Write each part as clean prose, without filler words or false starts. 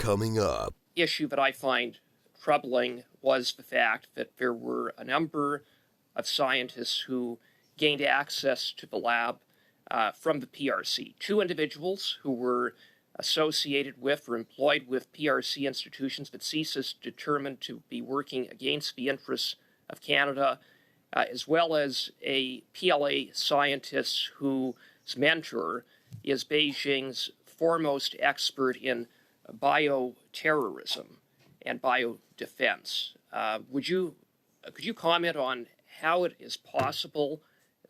Coming up. Issue that I find troubling was the fact that there were a number of scientists who gained access to the lab from the PRC. Two individuals who were associated with or employed with PRC institutions that CSIS determined to be working against the interests of Canada, as well as a PLA scientist whose mentor is Beijing's foremost expert in bioterrorism and biodefense. Could you comment on how it is possible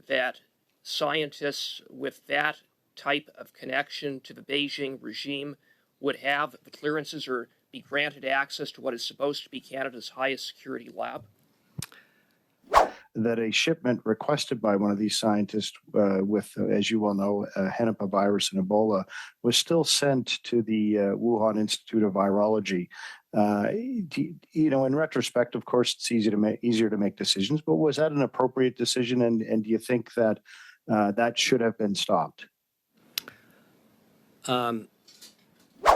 that scientists with that type of connection to the Beijing regime would have the clearances or be granted access to what is supposed to be Canada's highest security lab? That a shipment requested by one of these scientists with, as you well know, Henipa virus and Ebola was still sent to the Wuhan Institute of Virology. In retrospect, of course, it's easier to make decisions, but was that an appropriate decision? And do you think that that should have been stopped? The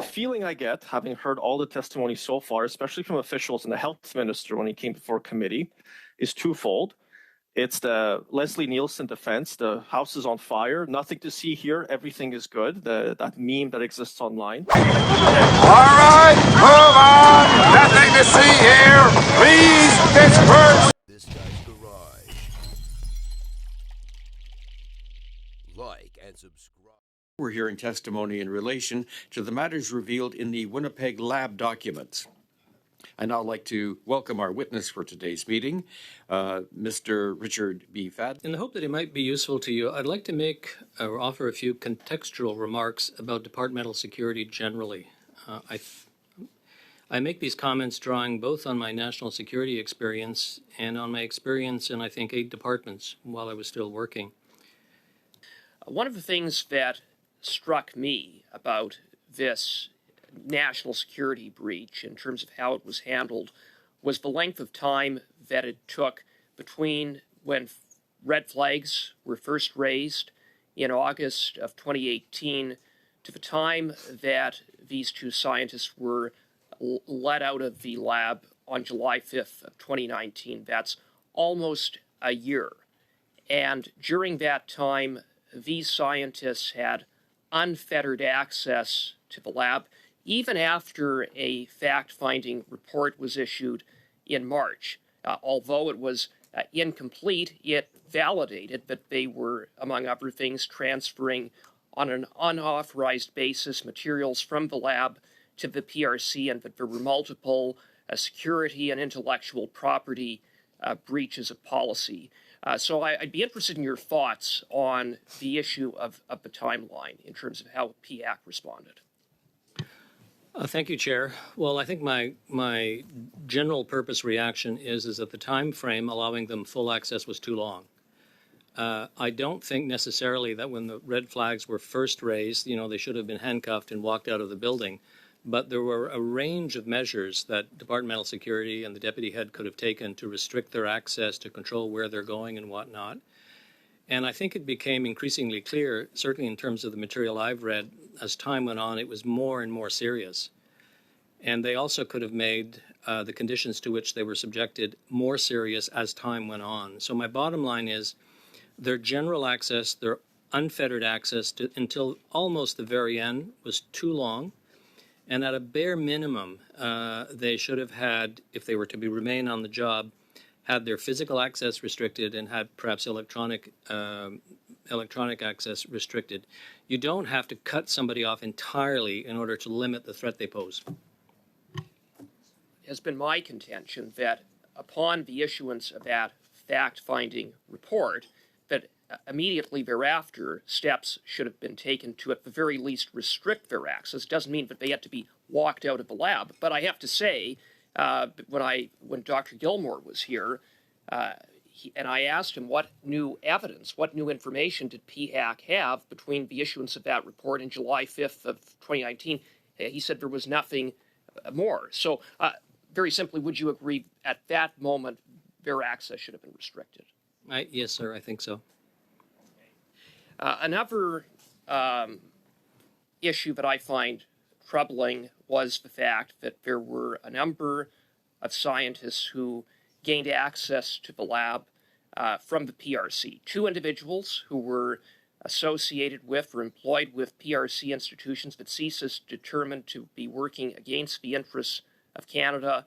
feeling I get, having heard all the testimony so far, especially from officials and the health minister when he came before committee, is twofold. It's the Leslie Nielsen defense, the house is on fire, nothing to see here, everything is good, that meme that exists online. All right, move on, nothing to see here, please disperse. This guy's garage. Like and subscribe. We're hearing testimony in relation to the matters revealed in the Winnipeg Lab documents. I'd now like to welcome our witness for today's meeting, Mr. Richard B. Fadden. In the hope that it might be useful to you, I'd like to make or offer a few contextual remarks about departmental security generally. I make these comments drawing both on my national security experience and on my experience in, I think, 8 departments while I was still working. One of the things that struck me about this national security breach in terms of how it was handled was the length of time that it took between when red flags were first raised in August of 2018 to the time that these two scientists were let out of the lab on July 5th of 2019. That's almost a year. And during that time, these scientists had unfettered access to the lab, even after a fact-finding report was issued in March. Although it was incomplete, it validated that they were, among other things, transferring on an unauthorized basis materials from the lab to the PRC, and that there were multiple security and intellectual property breaches of policy. So I'd be interested in your thoughts on the issue of the timeline in terms of how PAC responded. Thank you, Chair. Well, I think my general purpose reaction is that the time frame allowing them full access was too long. I don't think necessarily that when the red flags were first raised, they should have been handcuffed and walked out of the building. But there were a range of measures that departmental security and the deputy head could have taken to restrict their access, to control where they're going and whatnot. And I think it became increasingly clear, certainly in terms of the material I've read, as time went on, it was more and more serious. And they also could have made the conditions to which they were subjected more serious as time went on. So my bottom line is their general access, their unfettered access until almost the very end was too long. And at a bare minimum, they should have had, if they were to remain on the job, had their physical access restricted and had perhaps electronic access restricted. You don't have to cut somebody off entirely in order to limit the threat they pose. It has been my contention that upon the issuance of that fact-finding report, that immediately thereafter, steps should have been taken to, at the very least, restrict their access. Doesn't mean that they had to be walked out of the lab. But I have to say, when Dr. Gilmore was here, and I asked him what new evidence, what new information did PHAC have between the issuance of that report in July 5th of 2019, he said there was nothing more. So very simply, would you agree at that moment their access should have been restricted? Yes, sir, I think so. Another issue that I find troubling was the fact that there were a number of scientists who gained access to the lab from the PRC. Two individuals who were associated with or employed with PRC institutions that CSIS determined to be working against the interests of Canada,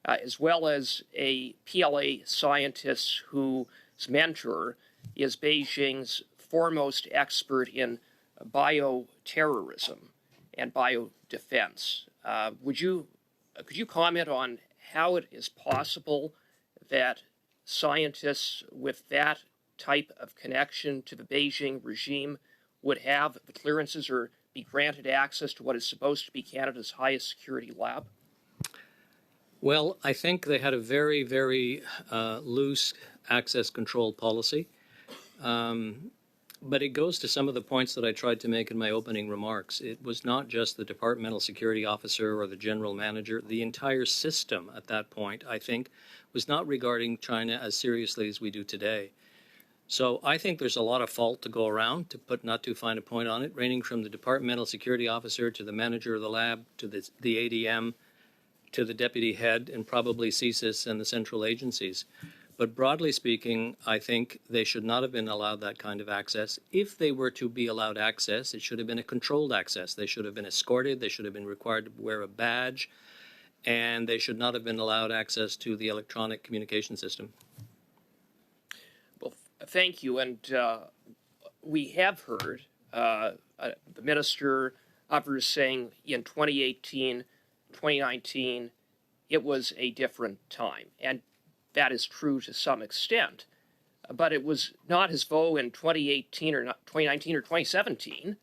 as well as a PLA scientist whose mentor is Beijing's foremost expert in bioterrorism and biodefense. Could you comment on how it is possible that scientists with that type of connection to the Beijing regime would have the clearances or be granted access to what is supposed to be Canada's highest security lab? Well, I think they had a very, very loose access control policy. But it goes to some of the points that I tried to make in my opening remarks. It was not just the departmental security officer or the general manager. The entire system at that point, I think, was not regarding China as seriously as we do today. So I think there's a lot of fault to go around, to put not too fine a point on it, ranging from the departmental security officer to the manager of the lab to the ADM to the deputy head and probably CSIS and the central agencies. But broadly speaking, I think they should not have been allowed that kind of access. If they were to be allowed access, it should have been a controlled access. They should have been escorted. They should have been required to wear a badge. And they should not have been allowed access to the electronic communication system. Well, thank you. And we have heard the minister, others saying in 2018, 2019, it was a different time. And that is true to some extent, but it was not as though in 2018 or 2019 or 2017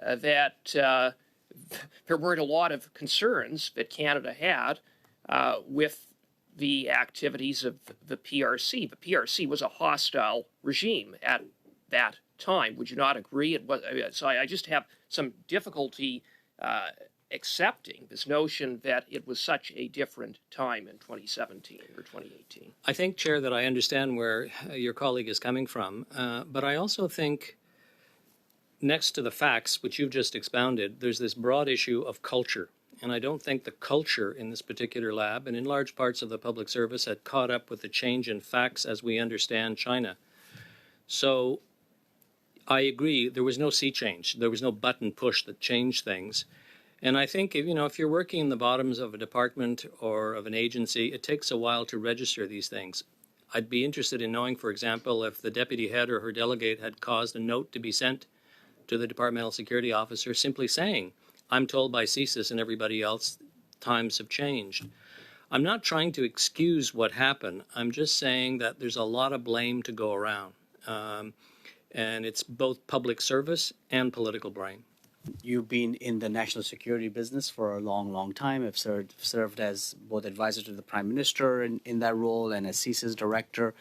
that there weren't a lot of concerns that Canada had with the activities of the PRC. The PRC was a hostile regime at that time. Would you not agree? It was, so I just have some difficulty accepting this notion that it was such a different time in 2017 or 2018. I think, Chair, that I understand where your colleague is coming from, but I also think next to the facts, which you've just expounded, there's this broad issue of culture. And I don't think the culture in this particular lab and in large parts of the public service had caught up with the change in facts as we understand China. So I agree, there was no sea change. There was no button push that changed things. And I think, if you're working in the bottoms of a department or of an agency, it takes a while to register these things. I'd be interested in knowing, for example, if the deputy head or her delegate had caused a note to be sent to the departmental security officer simply saying, I'm told by CSIS and everybody else, times have changed. I'm not trying to excuse what happened. I'm just saying that there's a lot of blame to go around. And it's both public service and political blame. You've been in the national security business for a long, long time. I've served as both advisor to the Prime Minister in that role and as CSIS director.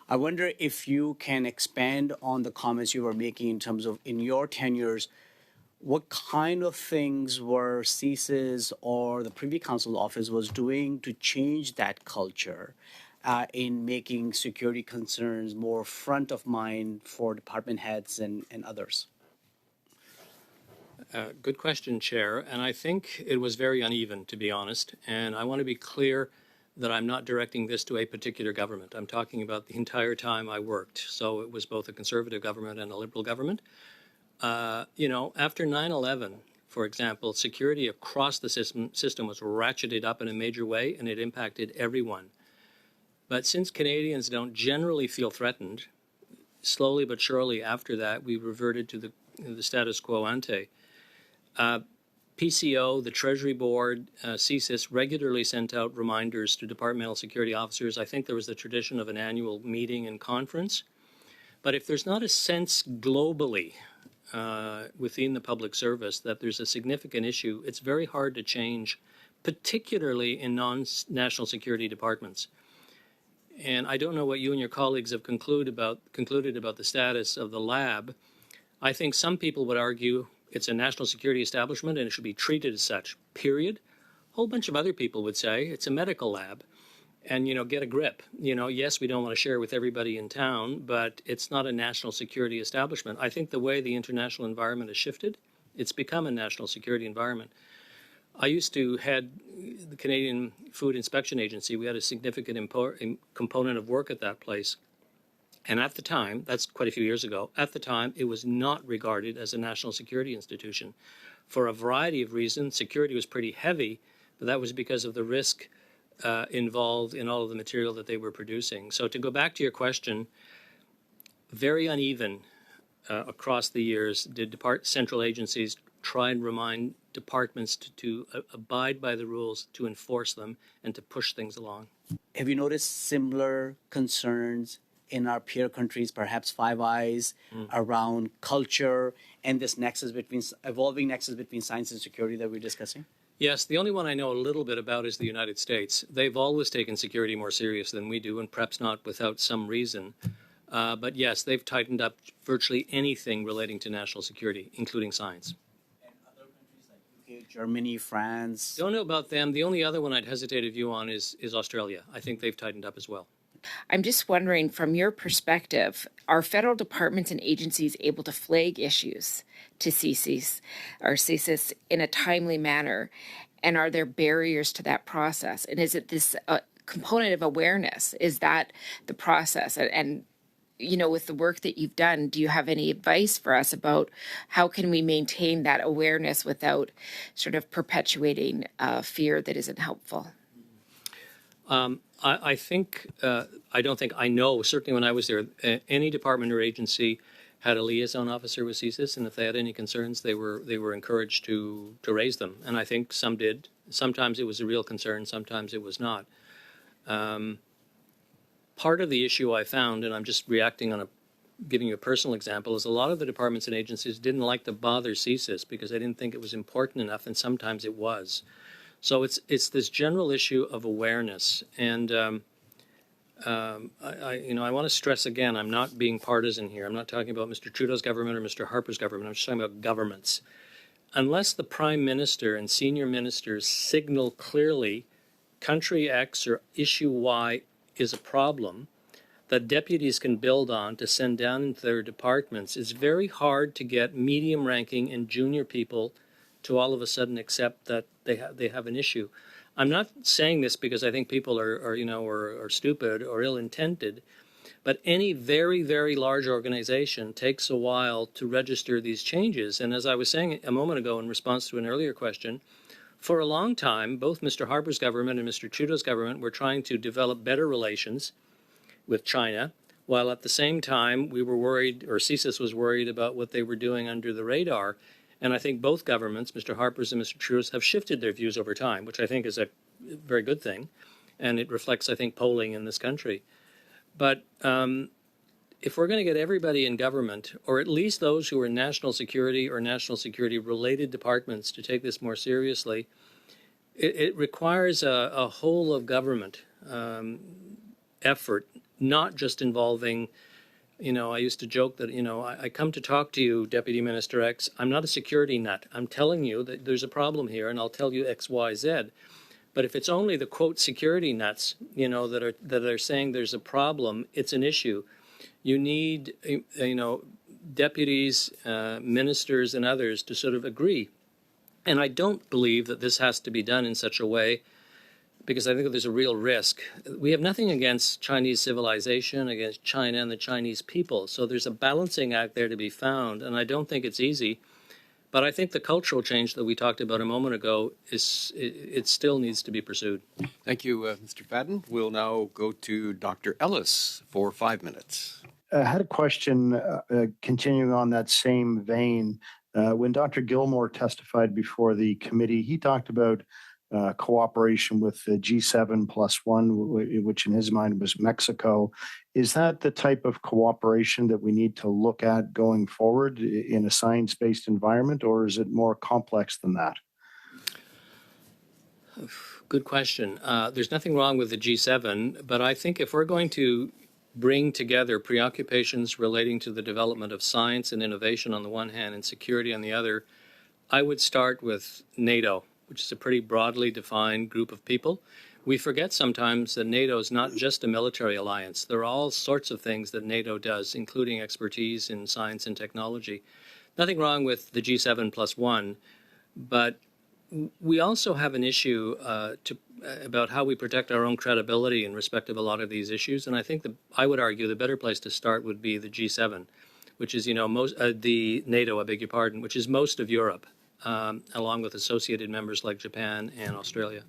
I wonder if you can expand on the comments you were making in terms of, in your tenures, what kind of things were CSIS or the Privy Council office was doing to change that culture in making security concerns more front of mind for department heads and others? Good question, Chair. And I think it was very uneven, to be honest. And I want to be clear that I'm not directing this to a particular government. I'm talking about the entire time I worked. So it was both a conservative government and a liberal government. After 9/11, for example, security across the system was ratcheted up in a major way, and it impacted everyone. But since Canadians don't generally feel threatened, slowly but surely after that, we reverted to the status quo ante. PCO, the Treasury Board, CSIS regularly sent out reminders to departmental security officers. I think there was the tradition of an annual meeting and conference. But if there's not a sense globally within the public service that there's a significant issue, it's very hard to change, particularly in non-national security departments. And I don't know what you and your colleagues have concluded about the status of the lab. I think some people would argue it's a national security establishment and it should be treated as such, period. A whole bunch of other people would say it's a medical lab and, get a grip. Yes, we don't want to share with everybody in town, but it's not a national security establishment. I think the way the international environment has shifted, it's become a national security environment. I used to head the Canadian Food Inspection Agency. We had a significant component of work at that place. And at the time, that's quite a few years ago, at the time, it was not regarded as a national security institution. For a variety of reasons, security was pretty heavy, but that was because of the risk involved in all of the material that they were producing. So to go back to your question, very uneven across the years did central agencies try and remind departments to abide by the rules, to enforce them, and to push things along. Have you noticed similar concerns in our peer countries, perhaps Five Eyes, around culture and this evolving nexus between science and security that we're discussing? Yes, the only one I know a little bit about is the United States. They've always taken security more serious than we do, and perhaps not without some reason. But yes, they've tightened up virtually anything relating to national security, including science. And other countries like UK, Germany, France? Don't know about them. The only other one I'd hesitate a view on is Australia. I think they've tightened up as well. I'm just wondering, from your perspective, are federal departments and agencies able to flag issues to CSIS in a timely manner? And are there barriers to that process? And is it this component of awareness? Is that the process? And you know, with the work that you've done, do you have any advice for us about how can we maintain that awareness without sort of perpetuating fear that isn't helpful? I don't think I know, certainly when I was there, any department or agency had a liaison officer with CSIS, and if they had any concerns, they were encouraged to raise them. And I think some did. Sometimes it was a real concern, sometimes it was not. Part of the issue I found, and I'm just reacting on giving you a personal example, is a lot of the departments and agencies didn't like to bother CSIS because they didn't think it was important enough, and sometimes it was. So it's this general issue of awareness, and I want to stress again, I'm not being partisan here. I'm not talking about Mr. Trudeau's government or Mr. Harper's government. I'm just talking about governments. Unless the Prime Minister and senior ministers signal clearly country X or issue Y is a problem that deputies can build on to send down into their departments, it's very hard to get medium-ranking and junior people to all of a sudden accept that they have an issue. I'm not saying this because I think people are stupid or ill-intended, but any very, very large organization takes a while to register these changes. And as I was saying a moment ago in response to an earlier question, for a long time, both Mr. Harper's government and Mr. Trudeau's government were trying to develop better relations with China, while at the same time we were worried, or CSIS was worried about what they were doing under the radar. And I think both governments, Mr. Harper's and Mr. Trudeau's, have shifted their views over time, which I think is a very good thing. And it reflects, I think, polling in this country. But if we're going to get everybody in government, or at least those who are national security or national security related departments, to take this more seriously, it requires a whole of government effort, not just involving, I used to joke that, I come to talk to you, Deputy Minister X. I'm not a security nut. I'm telling you that there's a problem here, and I'll tell you X, Y, Z. But if it's only the, quote, security nuts, that are saying there's a problem, it's an issue. You need, deputies, ministers, and others to sort of agree. And I don't believe that this has to be done in such a way, because I think that there's a real risk. We have nothing against Chinese civilization, against China and the Chinese people. So there's a balancing act there to be found, and I don't think it's easy. But I think the cultural change that we talked about a moment ago, it still needs to be pursued. Thank you, Mr. Fadden. We'll now go to Dr. Ellis for 5 minutes. I had a question continuing on that same vein. When Dr. Gilmore testified before the committee, he talked about cooperation with the G7+1, which in his mind was Mexico. Is that the type of cooperation that we need to look at going forward in a science-based environment, or is it more complex than that? Good question. There's nothing wrong with the G7, but I think if we're going to bring together preoccupations relating to the development of science and innovation on the one hand and security on the other, I would start with NATO, which is a pretty broadly defined group of people. We forget sometimes that NATO is not just a military alliance. There are all sorts of things that NATO does, including expertise in science and technology. Nothing wrong with the G7+1, but We also have an issue about how we protect our own credibility in respect of a lot of these issues, and I think I would argue the better place to start would be the G7, which is the NATO, I beg your pardon, which is most of Europe, along with associated members like Japan and Australia.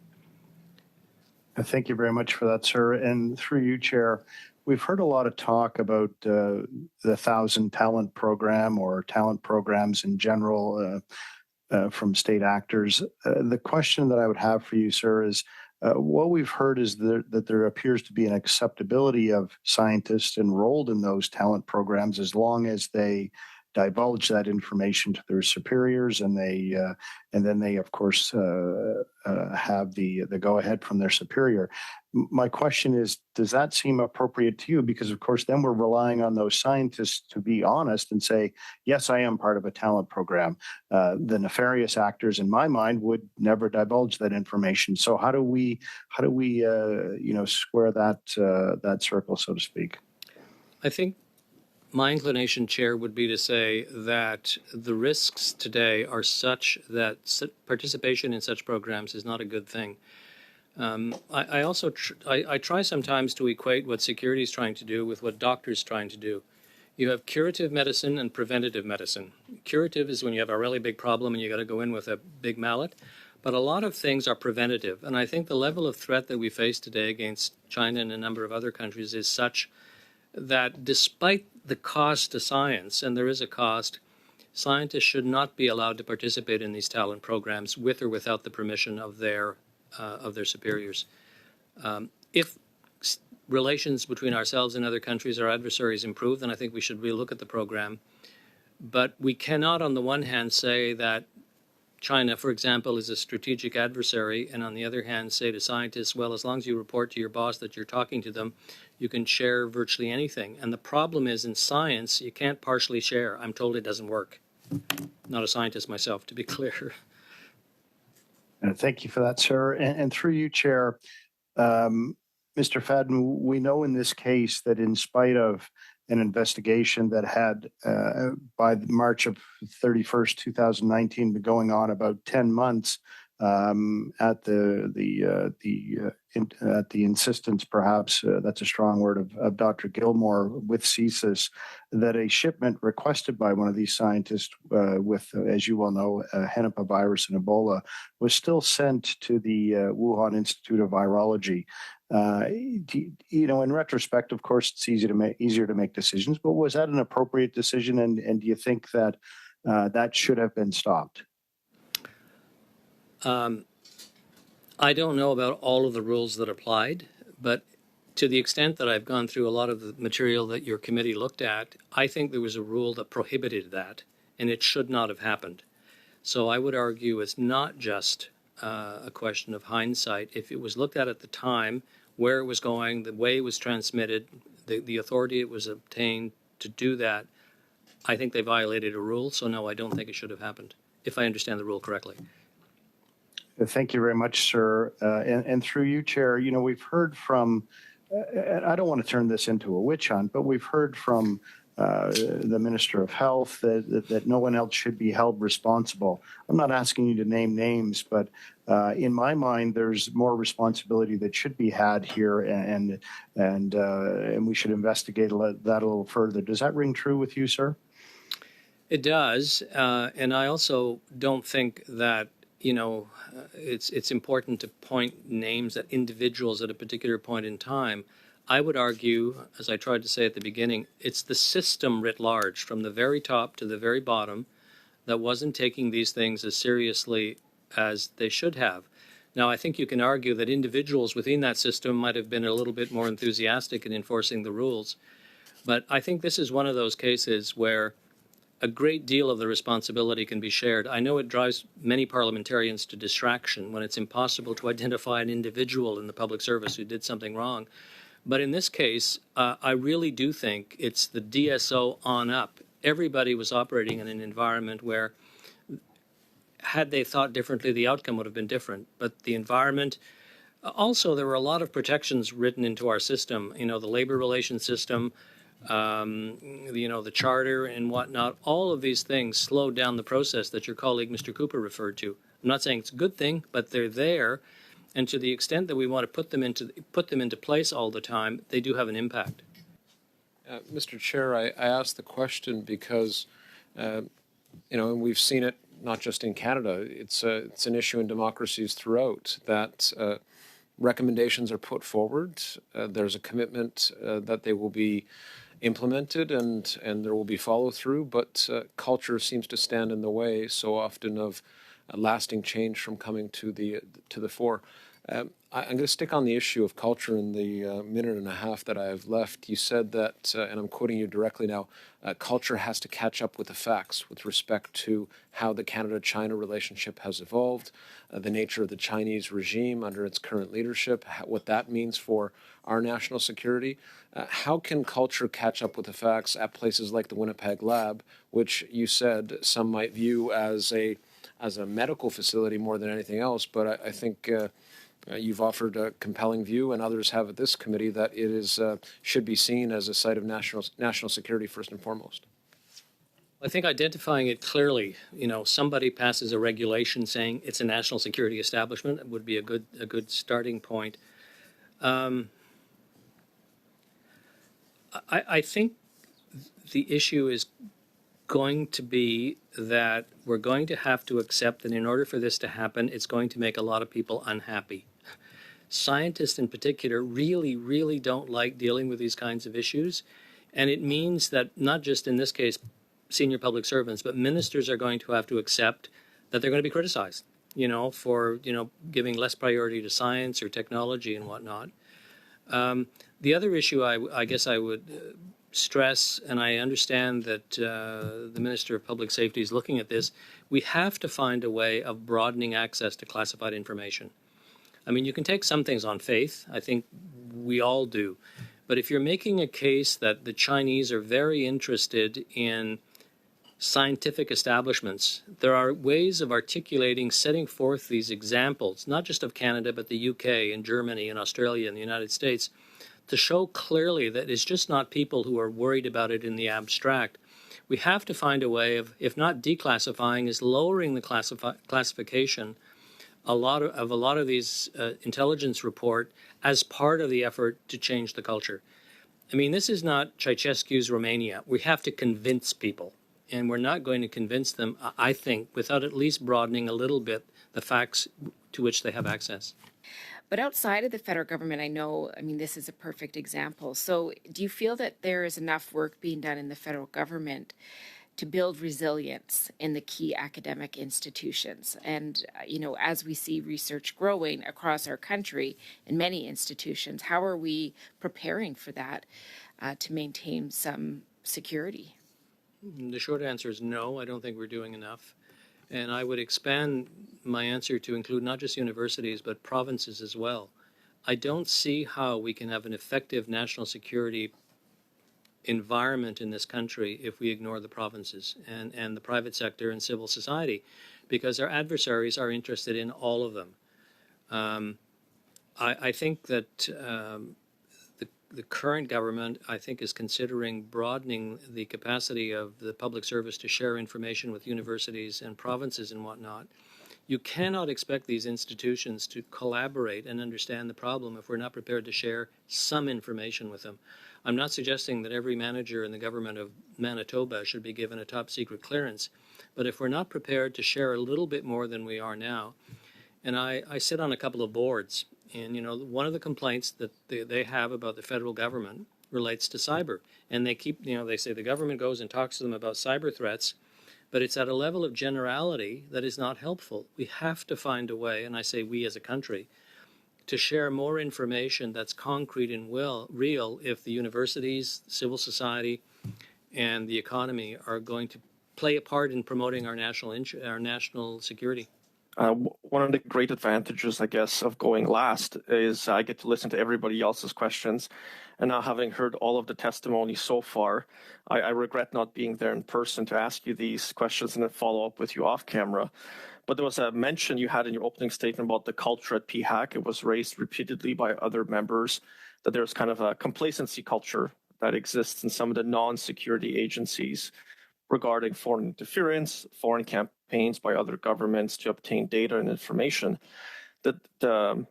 Thank you very much for that, sir. And through you, Chair, we've heard a lot of talk about the 1,000 Talent Program or talent programs in general from state actors. The question that I would have for you, sir, is what we've heard is that there appears to be an acceptability of scientists enrolled in those talent programs as long as they divulge that information to their superiors, and then they of course have the go ahead from their superior. My question is, does that seem appropriate to you? Because of course then we're relying on those scientists to be honest and say, yes, I am part of a talent program. The nefarious actors in my mind would never divulge that information. So how do we square that circle, so to speak? I think my inclination, Chair, would be to say that the risks today are such that participation in such programs is not a good thing. I also try sometimes to equate what security is trying to do with what doctors are trying to do. You have curative medicine and preventative medicine. Curative is when you have a really big problem and you got to go in with a big mallet. But a lot of things are preventative. And I think the level of threat that we face today against China and a number of other countries is such that despite the cost to science, and there is a cost, scientists should not be allowed to participate in these talent programs with or without the permission of their superiors. If relations between ourselves and other countries, our adversaries, improve, then I think we should relook at the program. But we cannot, on the one hand, say that China, for example, is a strategic adversary, and on the other hand, say to scientists, well, as long as you report to your boss that you're talking to them, you can share virtually anything. And the problem is in science, you can't partially share. I'm told it doesn't work. Not a scientist myself, to be clear. Thank you for that, sir. And through you, Chair, Mr. Fadden, we know in this case that in spite of an investigation that had, by March of 31st, 2019, been going on about 10 months at the insistence, perhaps that's a strong word, of Dr. Gilmore with CSIS, that a shipment requested by one of these scientists with, as you well know, Henipa virus and Ebola was still sent to the Wuhan Institute of Virology. In retrospect, of course, it's easier to make decisions, but was that an appropriate decision? And do you think that that should have been stopped? I don't know about all of the rules that applied, but to the extent that I've gone through a lot of the material that your committee looked at, I think there was a rule that prohibited that, and it should not have happened. So I would argue it's not just a question of hindsight. If it was looked at the time, where it was going, the way it was transmitted, the authority it was obtained to do that, I think they violated a rule. So no, I don't think it should have happened, if I understand the rule correctly. Thank you very much, sir. And through you, Chair, we've heard from, I don't want to turn this into a witch hunt, but we've heard from the Minister of Health that no one else should be held responsible. I'm not asking you to name names, but in my mind, there's more responsibility that should be had here, and we should investigate that a little further. Does that ring true with you, sir? It does, and I also don't think that it's important to point names at individuals at a particular point in time. I would argue, as I tried to say at the beginning, it's the system writ large, from the very top to the very bottom, that wasn't taking these things as seriously as they should have. Now, I think you can argue that individuals within that system might have been a little bit more enthusiastic in enforcing the rules, but I think this is one of those cases where a great deal of the responsibility can be shared. I know it drives many parliamentarians to distraction when it's impossible to identify an individual in the public service who did something wrong. But in this case, I really do think it's the DSO on up. Everybody was operating in an environment where, had they thought differently, the outcome would have been different. But the environment, also there were a lot of protections written into our system, the labor relations system, the charter and whatnot. All of these things slowed down the process that your colleague, Mr. Cooper, referred to. I'm not saying it's a good thing, but they're there. And to the extent that we want to put them into place all the time, they do have an impact. Mr. Chair, I asked the question because, and we've seen it not just in Canada. It's an issue in democracies throughout that recommendations are put forward. There's a commitment that they will be implemented and there will be follow through, but culture seems to stand in the way so often of lasting change from coming to the fore. I'm going to stick on the issue of culture in the minute and a half that I have left. You said that, and I'm quoting you directly now, culture has to catch up with the facts with respect to how the Canada-China relationship has evolved, the nature of the Chinese regime under its current leadership, what that means for our national security. How can culture catch up with the facts at places like the Winnipeg Lab, which you said some might view as a medical facility more than anything else, but I think you've offered a compelling view, and others have at this committee, that it is should be seen as a site of national security first and foremost. I think identifying it clearly, somebody passes a regulation saying it's a national security establishment would be a good starting point. I think the issue is going to be that we're going to have to accept that in order for this to happen, it's going to make a lot of people unhappy. Scientists in particular really, really don't like dealing with these kinds of issues. And it means that not just in this case, senior public servants, but ministers are going to have to accept that they're going to be criticized, for, giving less priority to science or technology and whatnot. The other issue I guess I would stress, and I understand that the Minister of Public Safety is looking at this, we have to find a way of broadening access to classified information. I mean, you can take some things on faith. I think we all do. But if you're making a case that the Chinese are very interested in scientific establishments, there are ways of articulating, setting forth these examples, not just of Canada, but the UK and Germany and Australia and the United States, to show clearly that it's just not people who are worried about it in the abstract. We have to find a way of, if not declassifying, is lowering the classification a lot of these intelligence report as part of the effort to change the culture. I mean, this is not Ceausescu's Romania. We have to convince people, and we're not going to convince them, I think, without at least broadening a little bit the facts to which they have access. But outside of the federal government, this is a perfect example. So do you feel that there is enough work being done in the federal government to build resilience in the key academic institutions? And, as we see research growing across our country in many institutions, how are we preparing for that to maintain some security? The short answer is no, I don't think we're doing enough. And I would expand my answer to include not just universities, but provinces as well. I don't see how we can have an effective national security environment in this country if we ignore the provinces and the private sector and civil society, because our adversaries are interested in all of them. I think that the current government, I think, is considering broadening the capacity of the public service to share information with universities and provinces and whatnot. You cannot expect these institutions to collaborate and understand the problem if we're not prepared to share some information with them. I'm not suggesting that every manager in the government of Manitoba should be given a top secret clearance, but if we're not prepared to share a little bit more than we are now, and I sit on a couple of boards, and one of the complaints that they have about the federal government relates to cyber, and they keep, they say the government goes and talks to them about cyber threats, but it's at a level of generality that is not helpful. We have to find a way, and I say we as a country, to share more information that's concrete and real if the universities, civil society, and the economy are going to play a part in promoting our national security. One of the great advantages, I guess, of going last is I get to listen to everybody else's questions. And now, having heard all of the testimony so far, I regret not being there in person to ask you these questions and then follow up with you off camera. But there was a mention you had in your opening statement about the culture at PHAC. It was raised repeatedly by other members that there's kind of a complacency culture that exists in some of the non-security agencies regarding foreign interference, foreign campaigns by other governments to obtain data and information. The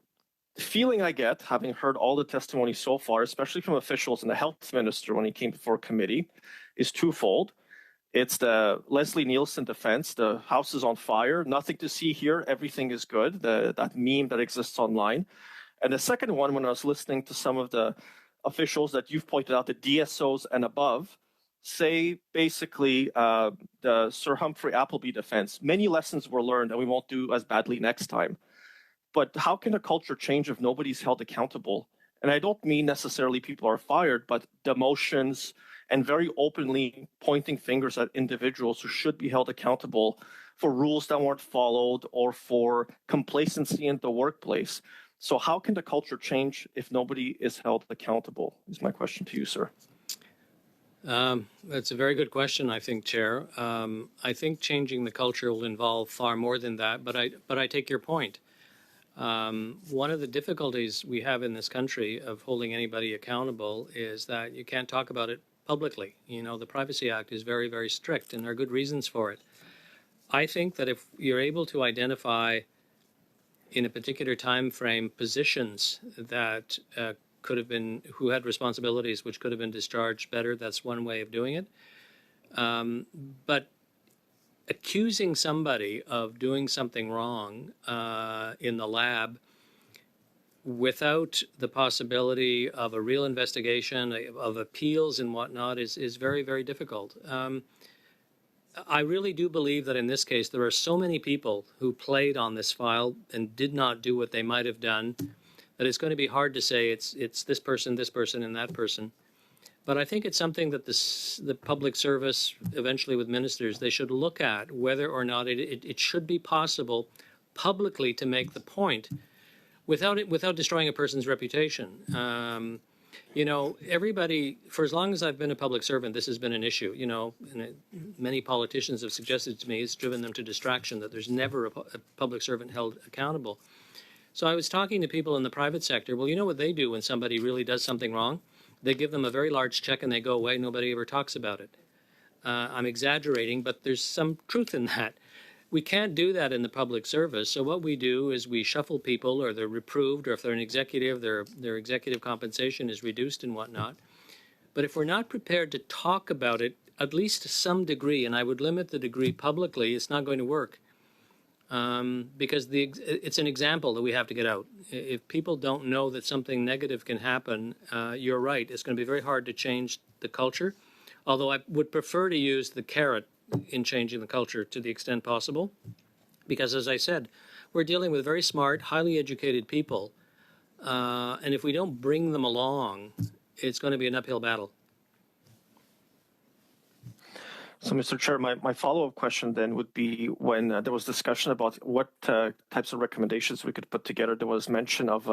feeling I get, having heard all the testimony so far, especially from officials and the health minister when he came before committee, is twofold. It's the Leslie Nielsen defense, the house is on fire, nothing to see here, everything is good, that meme that exists online. And the second one, when I was listening to some of the officials that you've pointed out, the DSOs and above, say basically the Sir Humphrey Appleby defense, many lessons were learned and we won't do as badly next time. But how can a culture change if nobody's held accountable? And I don't mean necessarily people are fired, but demotions and very openly pointing fingers at individuals who should be held accountable for rules that weren't followed or for complacency in the workplace. So how can the culture change if nobody is held accountable, is my question to you, sir. That's a very good question, I think, Chair. I think changing the culture will involve far more than that, but I take your point. One of the difficulties we have in this country of holding anybody accountable is that you can't talk about it publicly. You know, the Privacy Act is very, very strict, and there are good reasons for it. I think that if you're able to identify in a particular time frame positions that could have been, who had responsibilities which could have been discharged better, that's one way of doing it. But accusing somebody of doing something wrong in the lab without the possibility of a real investigation, of appeals and whatnot, is very, very difficult. I really do believe that in this case there are so many people who played on this file and did not do what they might have done that it's going to be hard to say it's this person, and that person. But I think it's something that the public service, eventually with ministers, they should look at whether or not it should be possible publicly to make the point without destroying a person's reputation. You know, everybody, for as long as I've been a public servant, this has been an issue. You know, and many politicians have suggested to me it's driven them to distraction, that there's never a public servant held accountable. So I was talking to people in the private sector. Well, you know what they do when somebody really does something wrong? They give them a very large check and they go away. Nobody ever talks about it. I'm exaggerating, but there's some truth in that. We can't do that in the public service. So what we do is we shuffle people, or they're reproved, or if they're an executive, their executive compensation is reduced and whatnot. But if we're not prepared to talk about it, at least to some degree, and I would limit the degree publicly, it's not going to work. Because it's an example that we have to get out. If people don't know that something negative can happen, you're right, it's going to be very hard to change the culture. Although I would prefer to use the carrot in changing the culture to the extent possible. Because as I said, we're dealing with very smart, highly educated people. And if we don't bring them along, it's going to be an uphill battle. So, Mr. Chair, my follow-up question then would be when there was discussion about what types of recommendations we could put together, there was mention of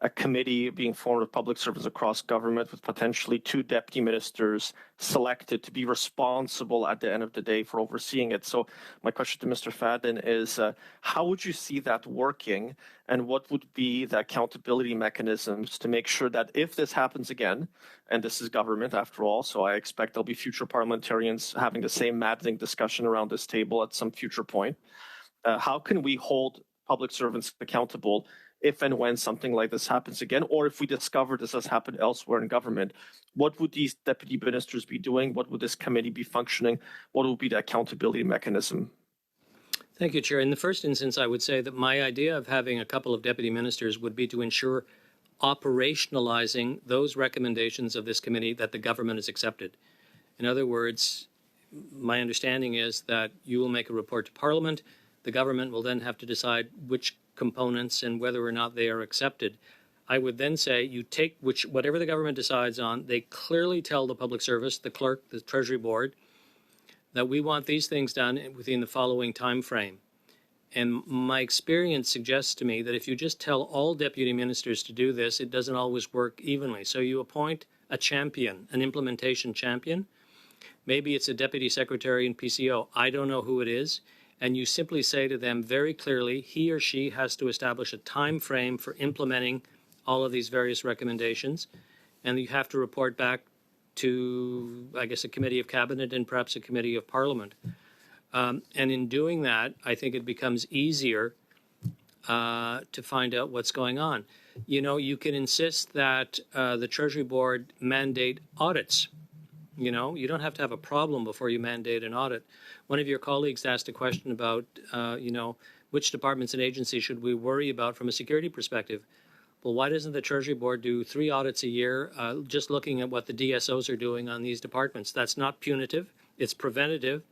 a committee being formed of public servants across government with potentially 2 deputy ministers selected to be responsible at the end of the day for overseeing it. So my question to Mr. Fadden is, how would you see that working, and what would be the accountability mechanisms to make sure that if this happens again, and this is government after all, so I expect there'll be future parliamentarians having the same maddening discussion around this table at some future point, how can we hold public servants accountable if and when something like this happens again, or if we discover this has happened elsewhere in government? What would these deputy ministers be doing? What would this committee be functioning? What would be the accountability mechanism? Thank you, Chair. In the first instance, I would say that my idea of having a couple of deputy ministers would be to ensure operationalizing those recommendations of this committee that the government has accepted. In other words, my understanding is that you will make a report to Parliament. The government will then have to decide which components and whether or not they are accepted. I would then say you take whatever the government decides on, they clearly tell the public service, the clerk, the Treasury Board, that we want these things done within the following time frame. And my experience suggests to me that if you just tell all deputy ministers to do this, it doesn't always work evenly. So you appoint a champion, an implementation champion. Maybe it's a deputy secretary in PCO. I don't know who it is. And you simply say to them very clearly, he or she has to establish a time frame for implementing all of these various recommendations. And you have to report back to, I guess, a committee of cabinet and perhaps a committee of parliament. And in doing that, I think it becomes easier to find out what's going on. You know, you can insist that the Treasury Board mandate audits. You know, you don't have to have a problem before you mandate an audit. One of your colleagues asked a question about, you know, which departments and agencies should we worry about from a security perspective? Well, why doesn't the Treasury Board do 3 audits a year, just looking at what the DSOs are doing on these departments? That's not punitive, it's preventative.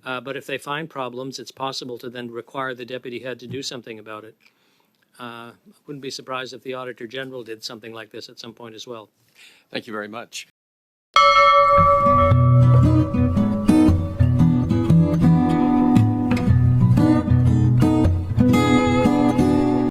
But if they find problems, it's possible to then require the deputy head to do something about it. I wouldn't be surprised if the Auditor General did something like this at some point as well. Thank you very much.